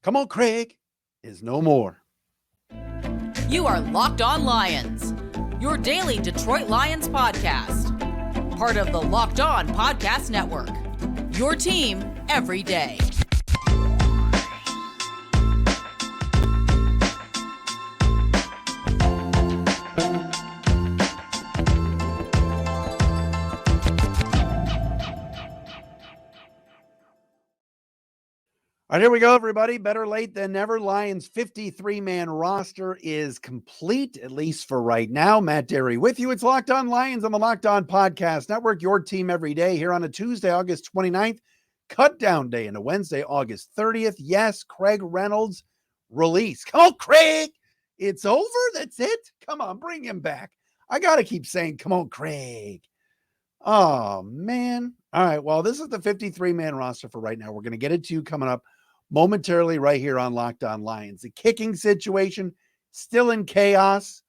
Come on, Craig is no more. You are Locked On Lions, your daily Detroit Lions podcast. Part of the Locked On Podcast Network, your team every day. All right, here we go, everybody. Better late than never. Lions 53-man roster is complete, at least for right now. Matt Dery with you. It's Locked On Lions on the Locked On Podcast Network, your team every day here on a Tuesday, August 29th, cutdown day, and a Wednesday, August 30th. Yes, Craig Reynolds release. Come on, Craig. It's over. That's it. Come on, bring him back. I got to keep saying, come on, Craig. Oh, man. All right, well, this is the 53-man roster for right now. We're going to get it to you coming up momentarily right here on Locked On Lions. The kicking situation still in chaos.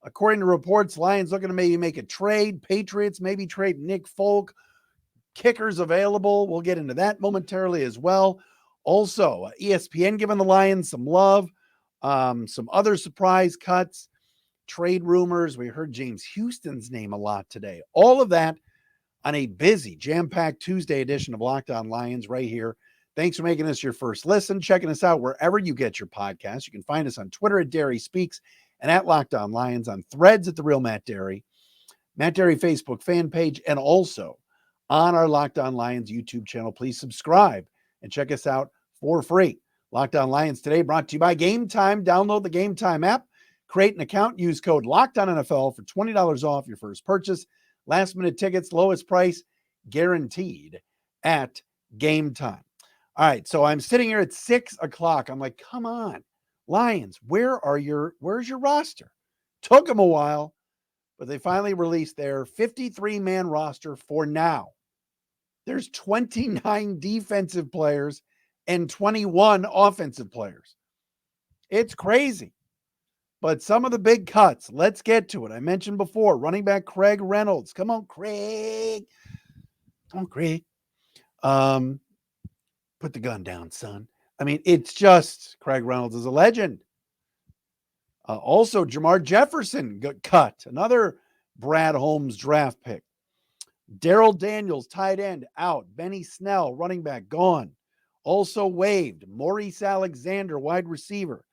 According to reports, Lions looking to maybe make a trade. Patriots maybe trade Nick Folk. Kickers available. We'll get into that momentarily as well. Also, ESPN giving the Lions some love. Some other surprise cuts. Trade rumors. We heard James Houston's name a lot today. All of that on a busy, jam-packed Tuesday edition of Locked On Lions right here. Thanks for making us your first listen, checking us out wherever you get your podcasts. You can find us on Twitter at Dery Speaks and at Locked On Lions, on Threads at The Real Matt Dery Facebook fan page, and also on our Locked On Lions YouTube channel. Please subscribe and check us out for free. Locked On Lions today brought to you by Gametime. Download the Gametime app, create an account, use code LOCKEDONNFL for $20 off your first purchase. Last-minute tickets, lowest price guaranteed at Gametime. All right, so I'm sitting here at 6 o'clock. I'm like, come on, Lions, where's your roster? Took them a while, but they finally released their 53-man roster for now. There's 29 defensive players and 21 offensive players. It's crazy. But some of the big cuts, let's get to it. I mentioned before, running back Craig Reynolds. Come on, Craig. Come on, Craig. Put the gun down, son. I mean, it's just Craig Reynolds is a legend. Also, Jamar Jefferson got cut. Another Brad Holmes draft pick. Darrell Daniels, tight end, out. Benny Snell, running back, gone. Also waived. Maurice Alexander, wide receiver.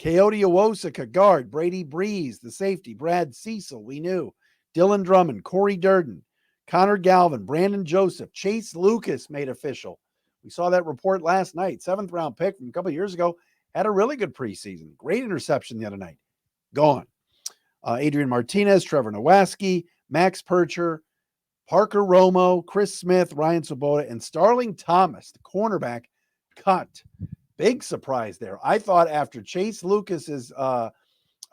Coyote Owosika, guard. Brady Breeze, the safety. Brad Cecil, we knew. Dylan Drummond, Corey Durden, Connor Galvin, Brandon Joseph. Chase Lucas made official. We saw that report last night. 7th-round pick from a couple of years ago. Had a really good preseason. Great interception the other night. Gone. Adrian Martinez, Trevor Nowaski, Max Percher, Parker Romo, Chris Smith, Ryan Swoboda, and Starling Thomas, the cornerback, cut. Big surprise there. I thought after Chase Lucas's a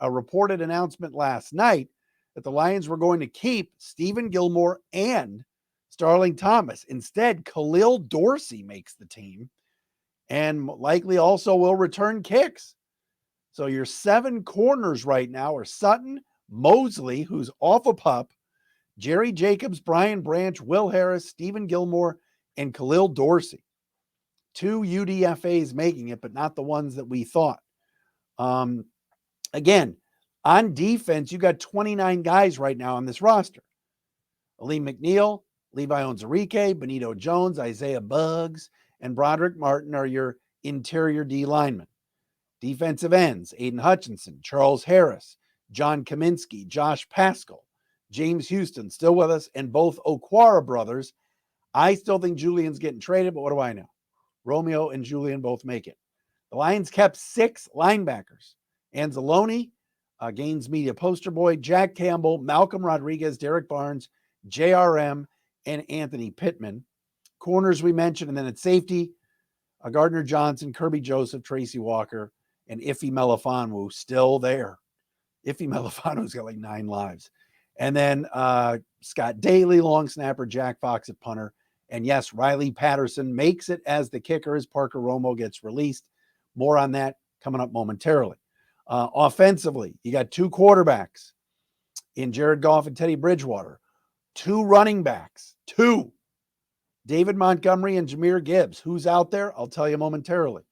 reported announcement last night that the Lions were going to keep Stephen Gilmore and Starling Thomas. Instead, Khalil Dorsey makes the team and likely also will return kicks. So your 7 corners right now are Sutton, Mosley, who's off a pup, Jerry Jacobs, Brian Branch, Will Harris, Stephen Gilmore, and Khalil Dorsey. 2 UDFAs making it, but not the ones that we thought. Again, on defense, you got 29 guys right now on this roster. Ali McNeil, Levi Onwuzurike, Benito Jones, Isaiah Buggs, and Broderick Martin are your interior D linemen. Defensive ends, Aiden Hutchinson, Charles Harris, John Kaminsky, Josh Paschal, James Houston, still with us, and both Okwara brothers. I still think Julian's getting traded, but what do I know? Romeo and Julian both make it. The Lions kept 6 linebackers. Anzalone, Gaines Media poster boy, Jack Campbell, Malcolm Rodriguez, Derek Barnes, JRM, and Anthony Pittman. Corners we mentioned, and then at safety, Gardner Johnson, Kirby Joseph, Tracy Walker, and Ife Melifonwu still there. Ife Melifonwu's got like 9 lives. And then Scott Daly, long snapper, Jack Fox at punter. And yes, Riley Patterson makes it as the kicker as Parker Romo gets released. More on that coming up momentarily. Offensively, you got 2 quarterbacks in Jared Goff and Teddy Bridgewater. 2 running backs. 2. David Montgomery and Jahmyr Gibbs. Who's out there? I'll tell you momentarily.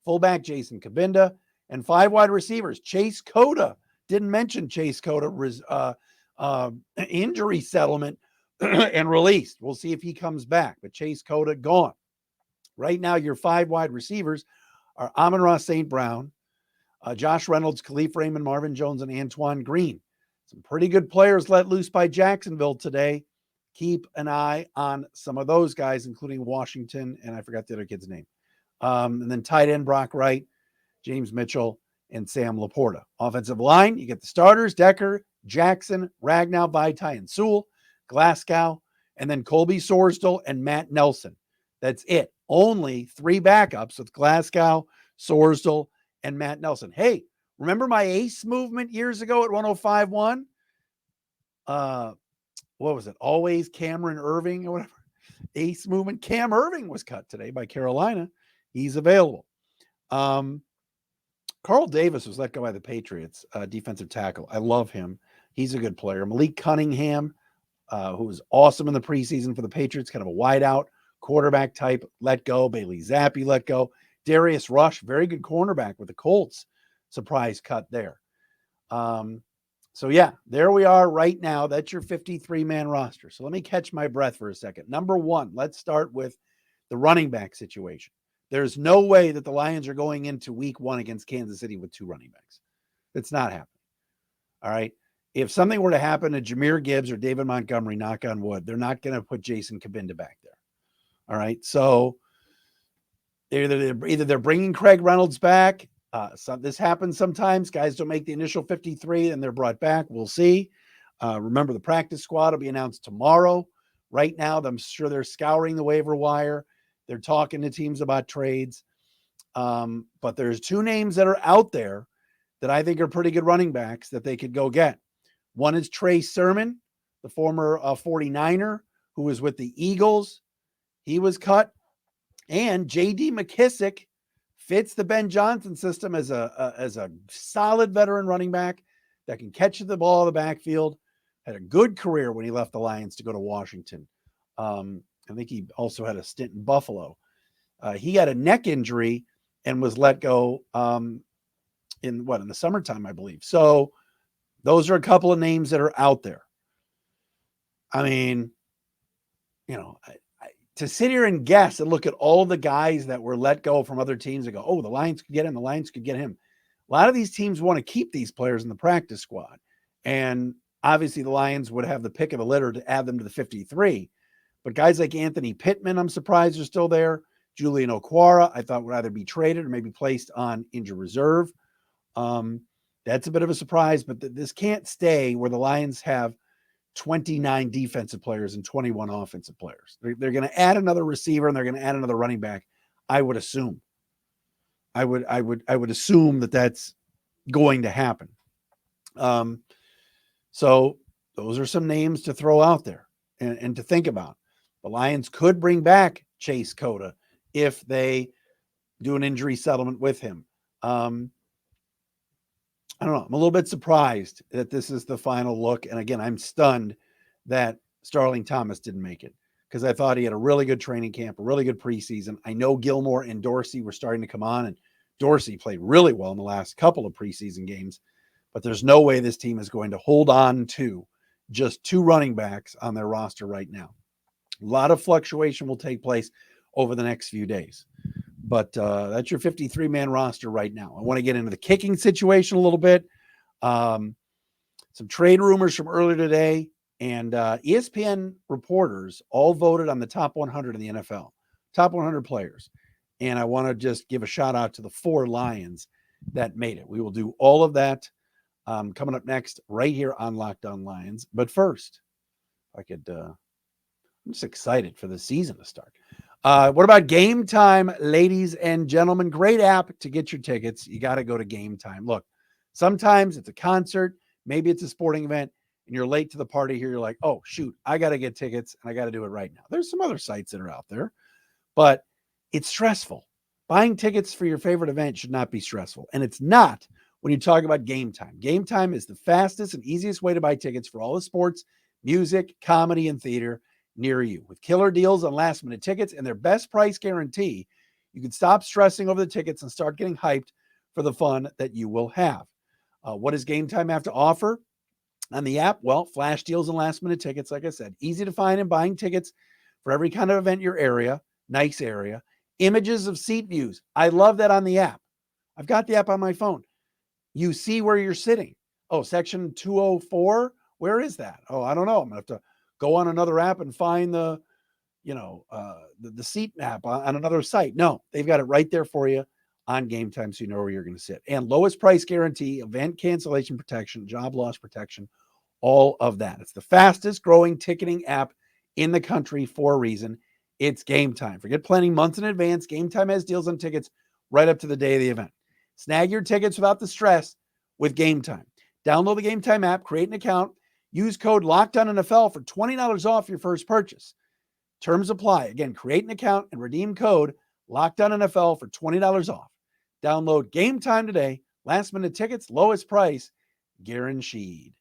fullback Jason Kabinda, and 5 wide receivers. Chase Cota, didn't mention Chase Cota, injury settlement and released. We'll see if he comes back, but Chase Cota gone. Right now, your 5 wide receivers are Amon-Ra St. Brown, Josh Reynolds, Khalif Raymond, Marvin Jones, and Antoine Green. Some pretty good players let loose by Jacksonville today. Keep an eye on some of those guys, including Washington, and I forgot the other kid's name. And then tight end Brock Wright, James Mitchell, and Sam Laporta. Offensive line, you get the starters, Decker, Jackson, Ragnow, Vaitai, and Sewell, Glasgow, and then Colby Sorsdal and Matt Nelson. That's it. Only 3 backups with Glasgow, Sorsdal, and Matt Nelson. Hey, remember my ace movement years ago at 105.1? What was it? Always Cameron Irving or whatever. Ace movement. Cam Irving was cut today by Carolina. He's available. Carl Davis was let go by the Patriots, defensive tackle. I love him. He's a good player. Malik Cunningham, who was awesome in the preseason for the Patriots, kind of a wideout quarterback type, let go. Bailey Zappi let go. Darius Rush, very good cornerback with the Colts. Surprise cut there. So yeah, there we are right now. That's your 53-man roster. So let me catch my breath for a second. Number 1, let's start with the running back situation. There's no way that the Lions are going into week 1 against Kansas City with 2 running backs. It's not happening. All right. If something were to happen to Jahmyr Gibbs or David Montgomery, knock on wood, they're not going to put Jason Kabinda back there. All right. So either they're bringing Craig Reynolds back. This happens sometimes. Guys don't make the initial 53 and they're brought back. We'll see. Remember, the practice squad will be announced tomorrow. Right now, I'm sure they're scouring the waiver wire. They're talking to teams about trades. But there's 2 names that are out there that I think are pretty good running backs that they could go get. One is Trey Sermon, the former 49er who was with the Eagles. He was cut. And J.D. McKissick fits the Ben Johnson system as a solid veteran running back that can catch the ball in the backfield. Had a good career when he left the Lions to go to Washington. I think he also had a stint in Buffalo. He had a neck injury and was let go in the summertime, I believe. So those are a couple of names that are out there. I mean, to sit here and guess and look at all the guys that were let go from other teams and go, oh, the Lions could get him. The Lions could get him. A lot of these teams want to keep these players in the practice squad. And obviously the Lions would have the pick of the litter to add them to the 53. But guys like Anthony Pittman, I'm surprised are still there. Julian Okwara, I thought would either be traded or maybe placed on injured reserve. That's a bit of a surprise, but this can't stay where the Lions have 29 defensive players and 21 offensive players. They're going to add another receiver and they're going to add another running back. I would assume. I would assume that that's going to happen. So those are some names to throw out there and to think about. The Lions could bring back Chase Cota if they do an injury settlement with him. I don't know. I'm a little bit surprised that this is the final look. And again, I'm stunned that Starling Thomas didn't make it because I thought he had a really good training camp, a really good preseason. I know Gilmore and Dorsey were starting to come on, and Dorsey played really well in the last couple of preseason games, but there's no way this team is going to hold on to just 2 running backs on their roster right now. A lot of fluctuation will take place over the next few days. But that's your 53-man roster right now. I want to get into the kicking situation a little bit. Some trade rumors from earlier today, and ESPN reporters all voted on the top 100 in the NFL, top 100 players. And I want to just give a shout out to the 4 Lions that made it. We will do all of that coming up next right here on Locked On Lions. But first, I'm just excited for the season to start. What about Gametime, ladies and gentlemen? Great app to get your tickets. You got to go to Gametime. Look, sometimes it's a concert, maybe it's a sporting event, and you're late to the party here. You're like, oh, shoot, I got to get tickets, and I got to do it right now. There's some other sites that are out there, but it's stressful. Buying tickets for your favorite event should not be stressful, and it's not when you talk about Gametime. Gametime is the fastest and easiest way to buy tickets for all the sports, music, comedy, and theater near you. With killer deals on last-minute tickets and their best price guarantee, You can stop stressing over the tickets and start getting hyped for the fun that you will have. What does Gametime have to offer on the app? Well, flash deals and last-minute tickets, like I said. Easy to find and buying tickets for every kind of event in your area. Nice area. Images of seat views. I love that on the app. I've got the app on my phone. You see where you're sitting. Oh, section 204. Where is that? Oh, I don't know. I'm going to have to go on another app and find the seat map on another site. No, they've got it right there for you on Gametime, so you know where you're going to sit. And lowest price guarantee, event cancellation protection, job loss protection, all of that. It's the fastest growing ticketing app in the country for a reason. It's Gametime. Forget planning months in advance. Gametime has deals on tickets right up to the day of the event. Snag your tickets without the stress with Gametime. Download the Gametime app, create an account, use code LOCKEDONNFL for $20 off your first purchase. Terms apply. Again, create an account and redeem code LOCKEDONNFL for $20 off. Download Gametime today. Last minute tickets, lowest price, guaranteed.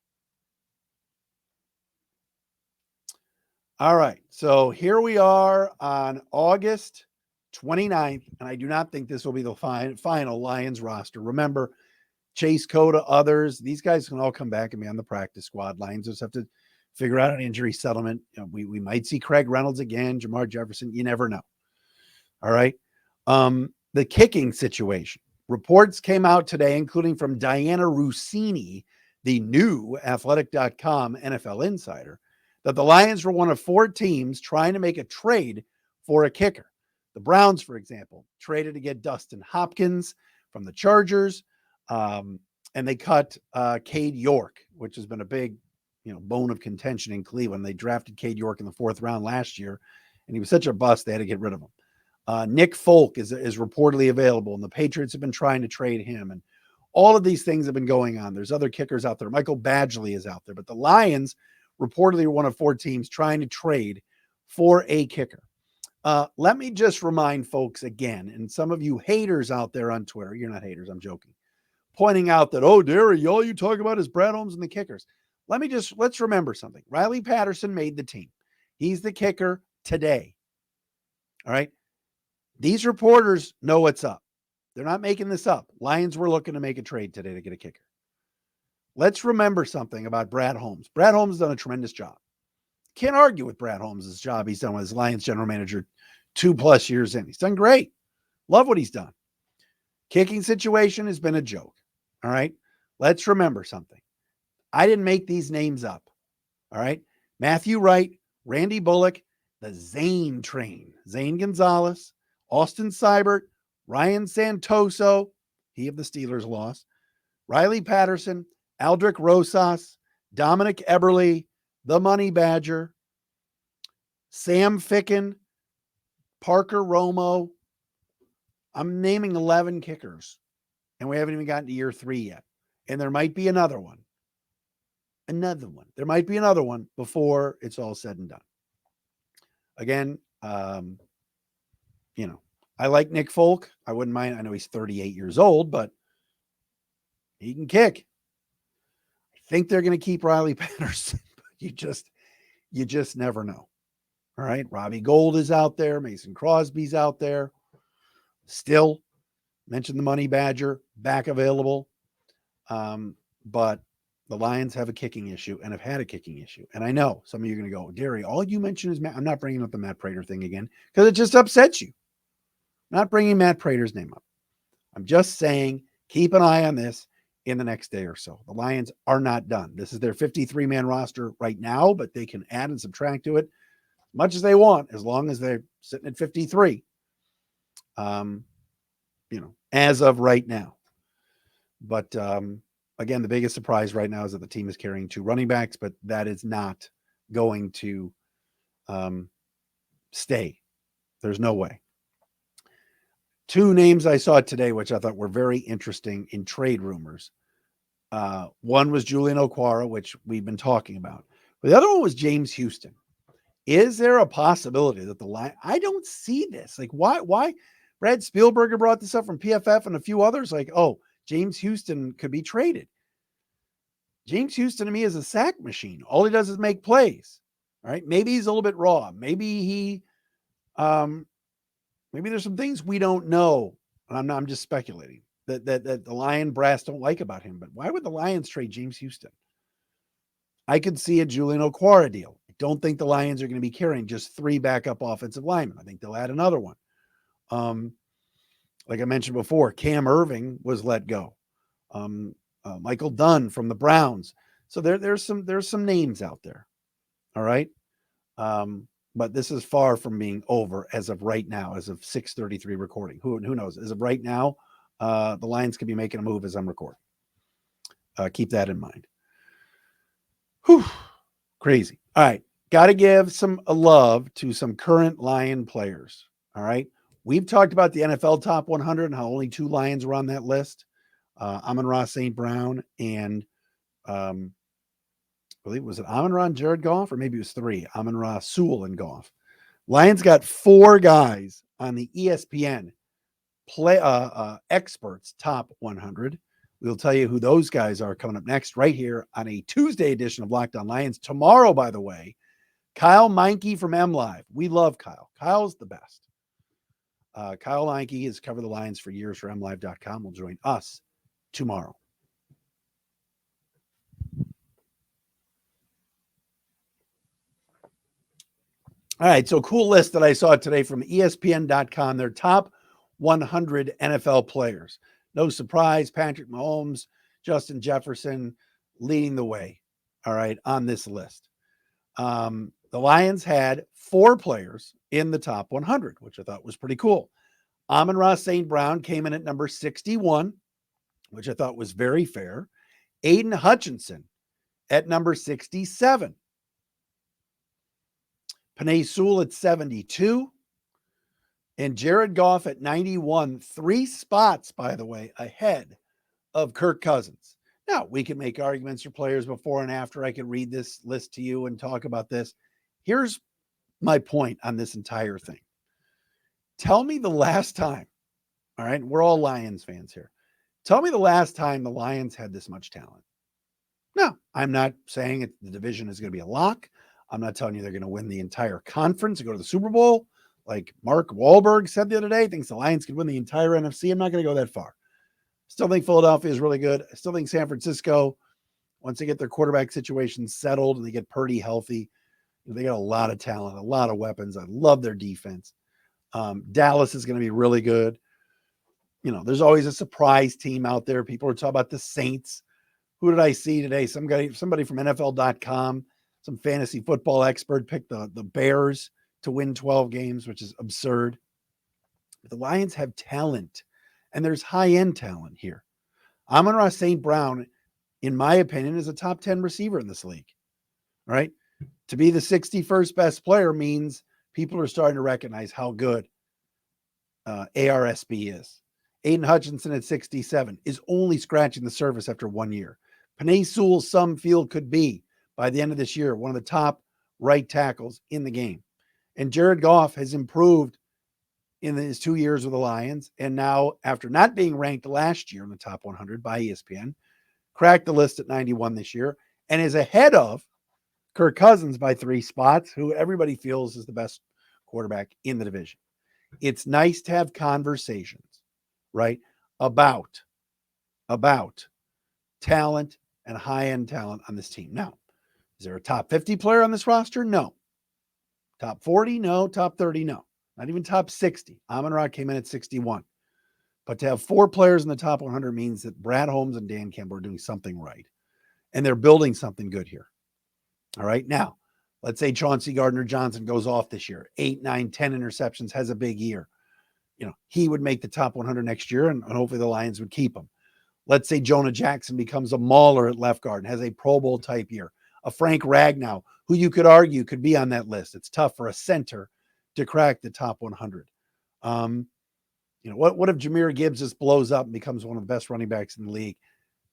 All right. So here we are on August 29th, and I do not think this will be the final Lions roster. Remember, Chase Cota, others, these guys can all come back and be on the practice squad. Lions just have to figure out an injury settlement. You know, we might see Craig Reynolds again, Jamar Jefferson. You never know. All right. The kicking situation. Reports came out today, including from Diana Rossini, the new athletic.com NFL insider, that the Lions were one of 4 teams trying to make a trade for a kicker. The Browns, for example, traded to get Dustin Hopkins from the Chargers, and they cut Cade York, which has been a big, bone of contention in Cleveland. They drafted Cade York in the 4th round last year, and he was such a bust they had to get rid of him. Nick Folk is reportedly available, and the Patriots have been trying to trade him, and all of these things have been going on. There's other kickers out there. Michael Badgley is out there, but the Lions reportedly are one of 4 teams trying to trade for a kicker. Let me just remind folks again, and some of you haters out there on Twitter, you're not haters, I'm joking, pointing out that, oh, Dery, all you talk about is Brad Holmes and the kickers. Let's remember something. Riley Patterson made the team. He's the kicker today. All right. These reporters know what's up. They're not making this up. Lions were looking to make a trade today to get a kicker. Let's remember something about Brad Holmes. Brad Holmes has done a tremendous job. Can't argue with Brad Holmes' job he's done with his Lions general manager 2+ years in. He's done great. Love what he's done. Kicking situation has been a joke. All right. Let's remember something. I didn't make these names up. All right. Matthew Wright, Randy Bullock, the Zane train, Zane Gonzalez, Austin Seibert, Ryan Santoso, he of the Steelers lost, Riley Patterson, Aldrick Rosas, Dominic Eberle, the Money Badger, Sam Ficken, Parker Romo. I'm naming 11 kickers, and we haven't even gotten to year 3 yet. And there might be another one. There might be another one before it's all said and done. Again, I like Nick Folk. I wouldn't mind. I know he's 38 years old, but he can kick. I think they're going to keep Riley Patterson. You just never know. All right. Robbie Gould is out there. Mason Crosby's out there. Still, mentioned the Money Badger, back available. But the Lions have a kicking issue and have had a kicking issue. And I know some of you are going to go, Dery, all you mentioned is Matt. I'm not bringing up the Matt Prater thing again because it just upsets you. Not bringing Matt Prater's name up. I'm just saying, keep an eye on this in the next day or so. The Lions are not done. This is their 53-man roster right now, but they can add and subtract to it as much as they want, as long as they're sitting at 53. As of right now. But again, the biggest surprise right now is that the team is carrying 2 running backs, but that is not going to stay. There's no way. 2 names I saw today, which I thought were very interesting in trade rumors. One was Julian Okwara, which we've been talking about. But the other one was James Houston. Is there a possibility that I don't see this. Like, why? Brad Spielberger brought this up from PFF and a few others. Like, oh, James Houston could be traded. James Houston to me is a sack machine. All he does is make plays. All right. Maybe he's a little bit raw. Maybe he, Maybe there's some things we don't know. I'm just speculating that the Lion brass don't like about him. But why would the Lions trade James Houston? I could see a Julian Okwara deal. I don't think the Lions are going to be carrying just 3 backup offensive linemen. I think they'll add another one. Like I mentioned before, Cam Irving was let go. Michael Dunn from the Browns. So there's some names out there. All right. But this is far from being over as of right now, as of 6:33 recording. Who knows? As of right now, the Lions could be making a move as I'm recording. Keep that in mind. Whew, crazy. All right. Got to give some love to some current Lion players. All right. We've talked about the NFL top 100 and how only 2 Lions were on that list. Amon-Ra St. Brown and I believe, was it Amon-Ra and Jared Goff, or maybe it was 3, Amon-Ra, Sewell, and Goff. Lions got 4 guys on the ESPN experts top 100. We'll tell you who those guys are coming up next right here on a Tuesday edition of Locked On Lions. Tomorrow, by the way, Kyle Meinke from MLive. We love Kyle. Kyle's the best. Kyle Meinke has covered the Lions for years for MLive.com. Will join us tomorrow. All right, so cool list that I saw today from ESPN.com. Their top 100 NFL players. No surprise, Patrick Mahomes, Justin Jefferson leading the way, all right, on this list. The Lions had 4 players in the top 100, which I thought was pretty cool. Amon-Ra St. Brown came in at number 61, which I thought was very fair. Aiden Hutchinson at number 67. Penei Sewell at 72. And Jared Goff at 91. 3 spots, by the way, ahead of Kirk Cousins. Now, we can make arguments for players before and after. I can read this list to you and talk about this. Here's my point on this entire thing. Tell me the last time, all right, we're all Lions fans here. Tell me the last time the Lions had this much talent. No, I'm not saying the division is going to be a lock. I'm not telling you they're going to win the entire conference and go to the Super Bowl. Like Mark Wahlberg said the other day, thinks the Lions could win the entire NFC. I'm not going to go that far. Still think Philadelphia is really good. I still think San Francisco, once they get their quarterback situation settled and they get Purdy healthy, they got a lot of talent, a lot of weapons. I love their defense. Dallas is going to be really good. There's always a surprise team out there. People are talking about the Saints. Who did I see today? Somebody from NFL.com, some fantasy football expert picked the Bears to win 12 games, which is absurd. But the Lions have talent, and there's high-end talent here. Amon-Ra St. Brown, in my opinion, is a top 10 receiver in this league, right? To be the 61st best player means people are starting to recognize how good ARSB is. Aiden Hutchinson at 67 is only scratching the surface after 1 year. Penei Sewell, some feel, could be, by the end of this year, one of the top right tackles in the game. And Jared Goff has improved in his 2 years with the Lions. And now, after not being ranked last year in the top 100 by ESPN, cracked the list at 91 this year and is ahead of Kirk Cousins by 3 spots, who everybody feels is the best quarterback in the division. It's nice to have conversations, right, about talent and high-end talent on this team. Now, is there a top 50 player on this roster? No. Top 40? No. Top 30? No. Not even top 60. Amon-Ra came in at 61. But to have 4 players in the top 100 means that Brad Holmes and Dan Campbell are doing something right. And they're building something good here. All right. Now, let's say Chauncey Gardner-Johnson goes off this year, 8, 9, 10 interceptions, has a big year. He would make the top 100 next year, and hopefully the Lions would keep him. Let's say Jonah Jackson becomes a mauler at left guard and has a Pro Bowl type year. A Frank Ragnow, who you could argue could be on that list. It's tough for a center to crack the top 100. What if Jahmyr Gibbs just blows up and becomes one of the best running backs in the league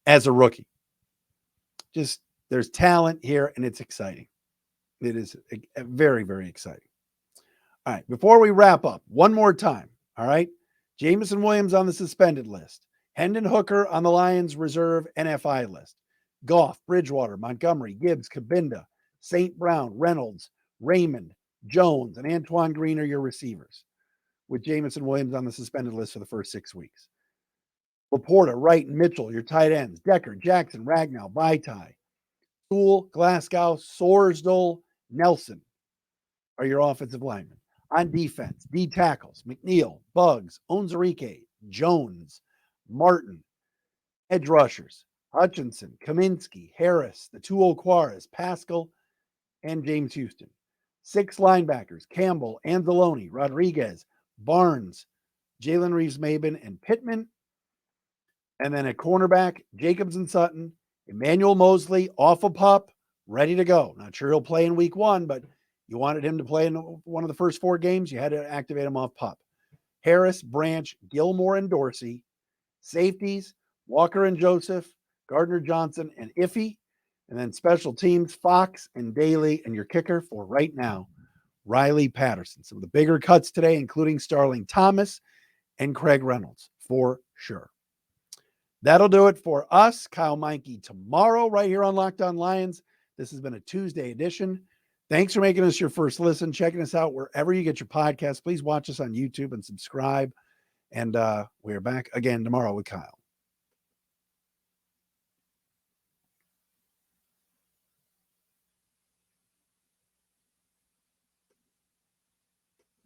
as a rookie? Just, there's talent here, and it's exciting. It is very, very exciting. All right, before we wrap up, one more time, all right? Jameson Williams on the suspended list. Hendon Hooker on the Lions reserve NFI list. Goff, Bridgewater, Montgomery, Gibbs, Kabinda, St. Brown, Reynolds, Raymond, Jones, and Antoine Green are your receivers. with Jamison Williams on the suspended list for the first 6 weeks. Laporta, Wright, and Mitchell, your tight ends. Decker, Jackson, Ragnow, Vaitai, Toole, Glasgow, Sorsdal, Nelson are your offensive linemen. On defense, D tackles, McNeil, Buggs, Onzarike, Jones, Martin. Edge rushers, Hutchinson, Kaminsky, Harris, the two Oquaras, Pascal, and James Houston. 6 linebackers, Campbell, Anzalone, Rodriguez, Barnes, Jalen Reeves-Maben, and Pittman. And then at cornerback, Jacobs and Sutton, Emmanuel Mosley off a pup, ready to go. Not sure he'll play in week 1, but you wanted him to play in one of the first 4 games, you had to activate him off pup. Harris, Branch, Gilmore, and Dorsey. Safeties, Walker and Joseph, Gardner Johnson, and Iffy. And then special teams, Fox and Daly, and your kicker for right now, Riley Patterson. Some of the bigger cuts today, including Starling Thomas and Craig Reynolds, for sure. That'll do it for us. Kyle Meinke tomorrow right here on Locked On Lions. This has been a Tuesday edition. Thanks for making us your first listen, checking us out wherever you get your podcasts. Please watch us on YouTube and subscribe. And we are back again tomorrow with Kyle.